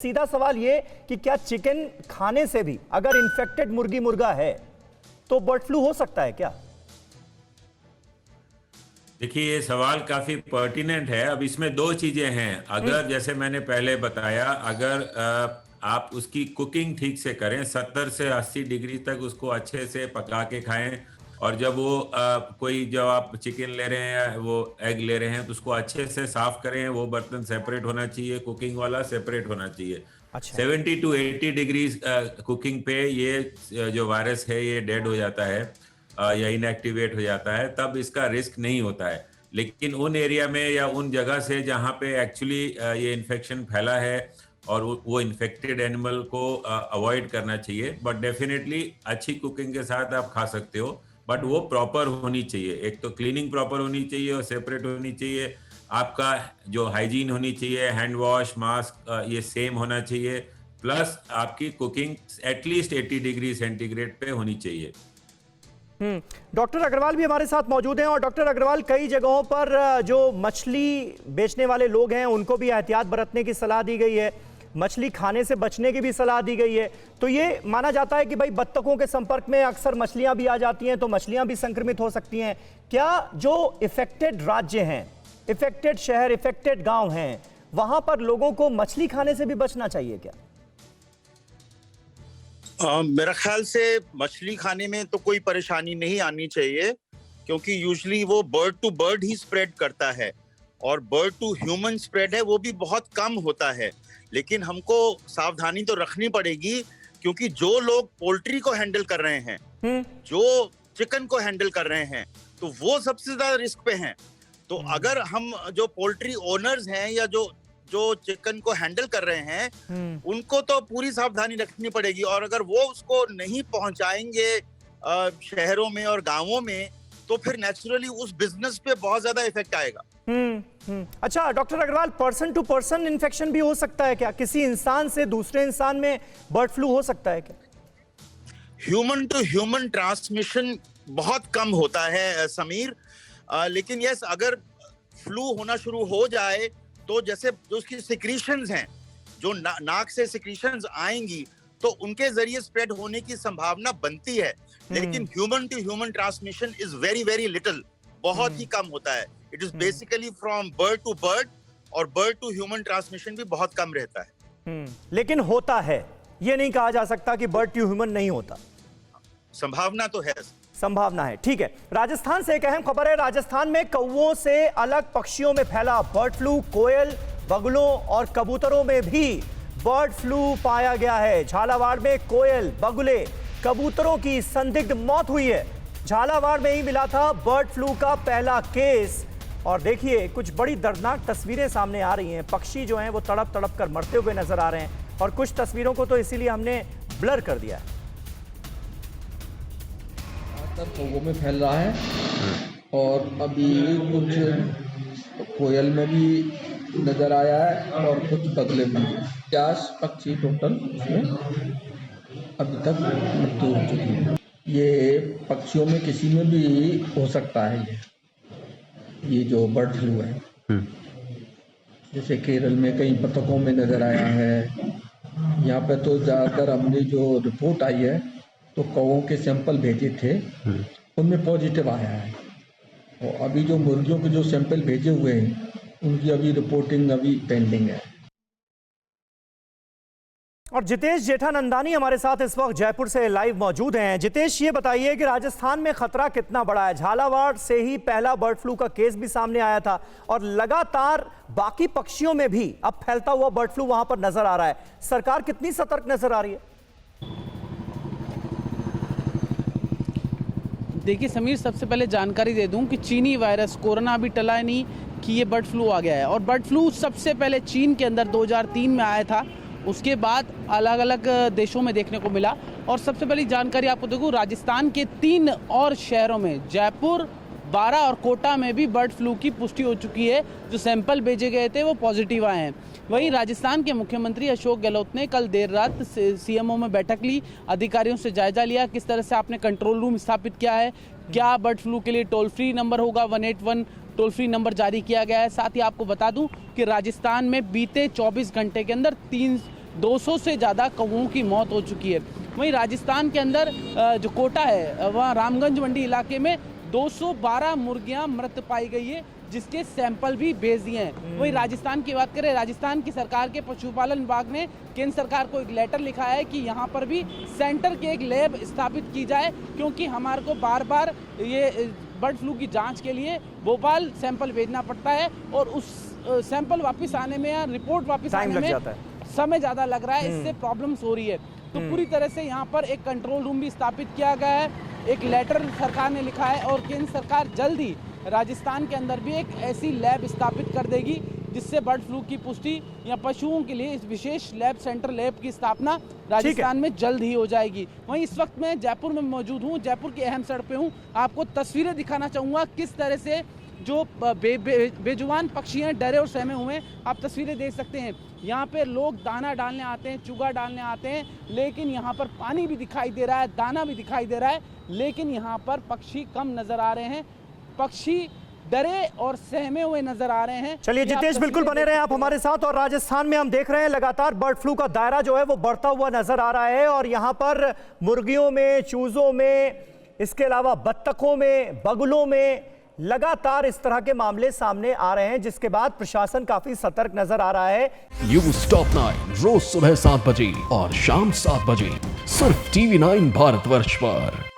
सीधा सवाल ये कि क्या चिकन खाने से भी अगर इन्फेक्टेड मुर्गी मुर्गा है तो बर्ड फ्लू हो सकता है क्या? देखिए, ये सवाल काफी पर्टिनेंट है। अब इसमें दो चीजें हैं। अगर जैसे मैंने पहले बताया, अगर आप उसकी कुकिंग ठीक से करें, 70 से 80 डिग्री तक उसको अच्छे से पका के खाएं, और जब वो कोई जब आप चिकन ले रहे हैं या वो एग ले रहे हैं तो उसको अच्छे से साफ करें। वो बर्तन सेपरेट होना चाहिए, कुकिंग वाला सेपरेट होना चाहिए। अच्छा। 70 टू 80 डिग्री कुकिंग पे ये जो वायरस है ये डेड हो जाता है या इनएक्टिवेट हो जाता है, तब इसका रिस्क नहीं होता है। लेकिन उन एरिया में या उन जगह से जहाँ पे एक्चुअली ये इन्फेक्शन फैला है और वो इन्फेक्टेड एनिमल को अवॉइड करना चाहिए। बट डेफिनेटली अच्छी कुकिंग के साथ आप खा सकते हो, बट वो प्रॉपर होनी चाहिए। एक तो क्लीनिंग प्रॉपर होनी चाहिए और सेपरेट होनी चाहिए। आपका जो हाइजीन होनी चाहिए, हैंड वॉश, मास्क, ये सेम होना चाहिए। प्लस आपकी कुकिंग एटलीस्ट 80 डिग्री सेंटीग्रेड पे होनी चाहिए। डॉक्टर अग्रवाल भी हमारे साथ मौजूद हैं। और डॉक्टर अग्रवाल, कई जगहों पर जो मछली बेचने वाले लोग हैं उनको भी एहतियात बरतने की सलाह दी गई है, मछली खाने से बचने की भी सलाह दी गई है। तो ये माना जाता है कि भाई बत्तखों के संपर्क में अक्सर मछलियां भी आ जाती हैं तो मछलियां भी संक्रमित हो सकती हैं। क्या जो इफेक्टेड राज्य हैं, इफेक्टेड शहर, इफेक्टेड गांव हैं, वहां पर लोगों को मछली खाने से भी बचना चाहिए क्या? मेरा ख्याल से मछली खाने में तो कोई परेशानी नहीं आनी चाहिए, क्योंकि यूजुअली वो बर्ड टू बर्ड ही स्प्रेड करता है और बर्ड टू ह्यूमन स्प्रेड है वो भी बहुत कम होता है। लेकिन हमको सावधानी तो रखनी पड़ेगी, क्योंकि जो लोग पोल्ट्री को हैंडल कर रहे हैं, जो चिकन को हैंडल कर रहे हैं, तो वो सबसे ज्यादा रिस्क पे हैं। तो अगर हम जो पोल्ट्री ओनर्स हैं या जो चिकन को हैंडल कर रहे हैं, उनको तो पूरी सावधानी रखनी पड़ेगी। और अगर वो उसको नहीं पहुंचाएंगे शहरों में और गांवों में, तो फिर नेचुरली उस बिजनेस पे बहुत ज्यादा इफेक्ट आएगा। अच्छा doctor Agarwal, person to person infection भी हो सकता है क्या? किसी इंसान से दूसरे इंसान में बर्ड फ्लू हो सकता है क्या? ह्यूमन टू ह्यूमन ट्रांसमिशन बहुत कम होता है समीर, लेकिन यस, अगर फ्लू होना शुरू हो जाए तो जैसे जो उसकी सिक्रीशंस हैं, जो नाक से सिक्रीशंस आएंगी, तो उनके जरिए स्प्रेड होने की संभावना बनती है। लेकिन human to human transmission is very very little, बहुत ही कम होता है। It is basically from bird to bird, और बर्ड टू ह्यूमन ट्रांसमिशन भी बहुत कम रहता है। लेकिन होता है, ये नहीं कहा जा सकता कि बर्ड टू ह्यूमन नहीं होता। संभावना तो है, संभावना है। ठीक है, राजस्थान से एक अहम खबर है। राजस्थान में कौओं से अलग पक्षियों में फैला बर्ड फ्लू। कोयल, बगुलों और कबूतरों में भी बर्ड फ्लू पाया गया है। झालावाड़ में कोयल, बगुले, कबूतरों की संदिग्ध मौत हुई है। झालावाड़ में ही मिला था बर्ड फ्लू का पहला केस। और देखिए, कुछ बड़ी दर्दनाक तस्वीरें सामने आ रही हैं। पक्षी जो हैं वो तड़प तड़प कर मरते हुए नजर आ रहे हैं, और कुछ तस्वीरों को तो इसीलिए हमने ब्लर कर दिया है। कौवों में फैल रहा है, और अभी कुछ कोयल में भी नजर आया है और कुछ बगले में। 50 पक्षी टोटल उसमें अभी तक मृत्यु हो चुकी है। ये पक्षियों में किसी में भी हो सकता है ये जो बर्ड फ्लू है। जैसे केरल में कई बतखों में नजर आया है। यहाँ पे तो ज़्यादातर हमने जो रिपोर्ट आई है तो कौवों के सैंपल भेजे थे, उनमें पॉजिटिव आया है। और अभी जो मुर्गियों के जो सैंपल भेजे हुए हैं उनकी अभी रिपोर्टिंग अभी पेंडिंग है। और जितेश जेठानंदानी हमारे साथ इस वक्त जयपुर से लाइव मौजूद हैं। जितेश, ये बताइए कि राजस्थान में खतरा कितना बड़ा है? झालावाड़ से ही पहला बर्ड फ्लू का केस भी सामने आया था, और लगातार बाकी पक्षियों में भी अब फैलता हुआ बर्ड फ्लू वहां पर नजर आ रहा है। सरकार कितनी सतर्क नजर आ रही है? देखिए समीर, सबसे पहले जानकारी दे दूं कि चीनी वायरस कोरोना अभी टला नहीं कि ये बर्ड फ्लू आ गया है। और बर्ड फ्लू सबसे पहले चीन के अंदर 2003 में आया था, उसके बाद अलग अलग देशों में देखने को मिला। और सबसे पहली जानकारी आपको देखूं, राजस्थान के 3 और शहरों में, जयपुर, बारा और कोटा में भी बर्ड फ्लू की पुष्टि हो चुकी है। जो सैंपल भेजे गए थे वो पॉजिटिव आए हैं। वहीं राजस्थान के मुख्यमंत्री अशोक गहलोत ने कल देर रात सीएमओ में बैठक ली, अधिकारियों से जायजा लिया किस तरह से आपने कंट्रोल रूम स्थापित किया है, क्या बर्ड फ्लू के लिए टोल फ्री नंबर होगा, 181 टोल फ्री नंबर जारी किया गया है। साथ ही आपको बता दूं कि राजस्थान में बीते 24 घंटे के अंदर 200 से ज़्यादा कौवों की मौत हो चुकी है। वहीं राजस्थान के अंदर जो कोटा है वहाँ रामगंज मंडी इलाके में 212 मुर्गियां मृत पाई गई है, जिसके सैंपल भी भेज दिए हैं। वहीं राजस्थान की बात करें, राजस्थान की सरकार के पशुपालन विभाग ने केंद्र सरकार को एक लेटर लिखा है कि यहाँ पर भी सेंटर के एक लैब स्थापित की जाए, क्योंकि हमारे को बार बार ये बर्ड फ्लू की जांच के लिए भोपाल सैंपल भेजना पड़ता है और उस सैंपल वापस आने में या रिपोर्ट वापस आने में समय ज़्यादा लग रहा है, इससे प्रॉब्लम्स हो रही है। तो पूरी तरह से यहाँ पर एक कंट्रोल रूम भी स्थापित किया गया है, एक लेटर सरकार ने लिखा है और केंद्र सरकार जल्द ही राजस्थान के अंदर भी एक ऐसी लैब स्थापित कर देगी जिससे बर्ड फ्लू की पुष्टि या पशुओं के लिए इस विशेष लैब सेंटर लैब की स्थापना राजस्थान में जल्द ही हो जाएगी। वहीं इस वक्त मैं जयपुर में मौजूद हूँ, जयपुर की अहम सड़क पे हूँ। आपको तस्वीरें दिखाना चाहूँगा किस तरह से जो बेजुबान पक्षी हैं डरे और सहमे हुए हैं। आप तस्वीरें देख सकते हैं, यहाँ पे लोग दाना डालने आते हैं, चूगा डालने आते हैं, लेकिन यहाँ पर पानी भी दिखाई दे रहा है, दाना भी दिखाई दे रहा है, लेकिन यहाँ पर पक्षी कम नजर आ रहे हैं, पक्षी डरे और सहमे हुए नजर आ रहे हैं। चलिए जितेश, बिल्कुल बने रहे आप हमारे साथ। और राजस्थान में हम देख रहे हैं लगातार बर्ड फ्लू का दायरा जो है वो बढ़ता हुआ नजर आ रहा है और यहाँ पर मुर्गियों में, चूजों में, इसके अलावा बत्तखों में, बगुलों में लगातार इस तरह के मामले सामने आ रहे हैं, जिसके बाद प्रशासन काफी सतर्क नजर आ रहा है। न्यूज़ टॉप 9 रोज सुबह 7 बजे और शाम 7 बजे सिर्फ TV9 भारतवर्ष पर।